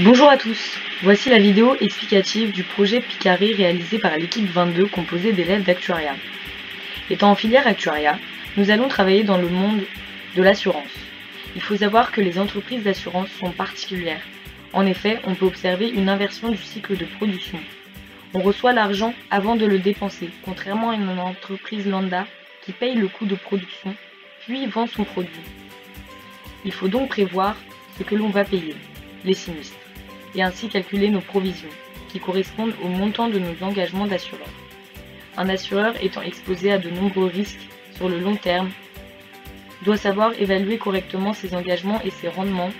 Bonjour à tous, voici la vidéo explicative du projet Picari réalisé par l'équipe 22 composée d'élèves d'actuariat. Étant en filière actuariat, nous allons travailler dans le monde de l'assurance. Il faut savoir que les entreprises d'assurance sont particulières. En effet, on peut observer une inversion du cycle de production. On reçoit l'argent avant de le dépenser, contrairement à une entreprise lambda qui paye le coût de production, puis vend son produit. Il faut donc prévoir ce que l'on va payer, les sinistres, et ainsi calculer nos provisions, qui correspondent au montant de nos engagements d'assureur. Un assureur étant exposé à de nombreux risques sur le long terme, doit savoir évaluer correctement ses engagements et ses rendements.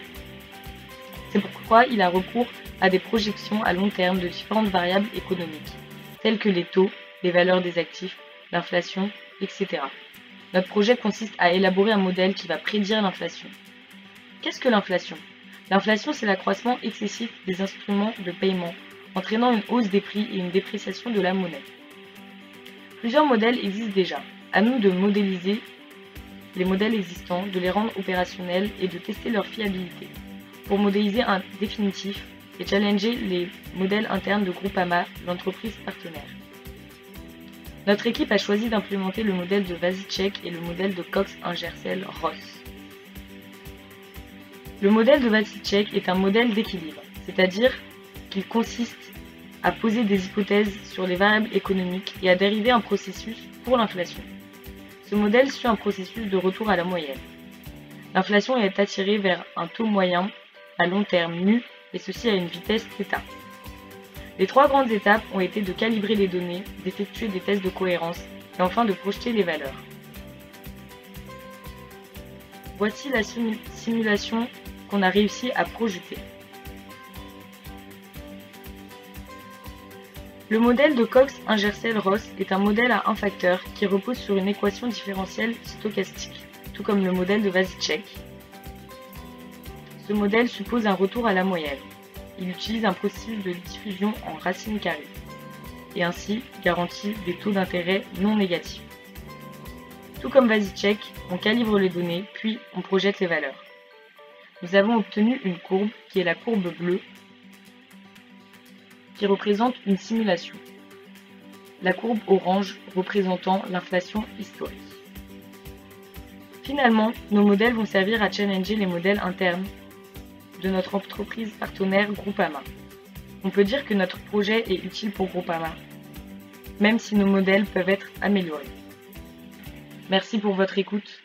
C'est pourquoi il a recours à des projections à long terme de différentes variables économiques, telles que les taux, les valeurs des actifs, l'inflation, etc. Notre projet consiste à élaborer un modèle qui va prédire l'inflation. Qu'est-ce que l'inflation ? L'inflation, c'est l'accroissement excessif des instruments de paiement, entraînant une hausse des prix et une dépréciation de la monnaie. Plusieurs modèles existent déjà. À nous de modéliser les modèles existants, de les rendre opérationnels et de tester leur fiabilité, pour modéliser un définitif et challenger les modèles internes de Groupama, l'entreprise partenaire. Notre équipe a choisi d'implémenter le modèle de Vasicek et le modèle de Cox-Ingersoll-Ross. Le modèle de Vasicek est un modèle d'équilibre, c'est-à-dire qu'il consiste à poser des hypothèses sur les variables économiques et à dériver un processus pour l'inflation. Ce modèle suit un processus de retour à la moyenne. L'inflation est attirée vers un taux moyen à long terme nu, et ceci à une vitesse θ. Les trois grandes étapes ont été de calibrer les données, d'effectuer des tests de cohérence et enfin de projeter les valeurs. Voici la simulation qu'on a réussi à projeter. Le modèle de Cox-Ingersoll-Ross est un modèle à un facteur qui repose sur une équation différentielle stochastique, tout comme le modèle de Vasicek. Ce modèle suppose un retour à la moyenne. Il utilise un processus de diffusion en racine carrée et ainsi garantit des taux d'intérêt non négatifs. Tout comme Vasicek, on calibre les données, puis on projette les valeurs. Nous avons obtenu une courbe qui est la courbe bleue, qui représente une simulation. La courbe orange représentant l'inflation historique. Finalement, nos modèles vont servir à challenger les modèles internes de notre entreprise partenaire Groupama. On peut dire que notre projet est utile pour Groupama, même si nos modèles peuvent être améliorés. Merci pour votre écoute.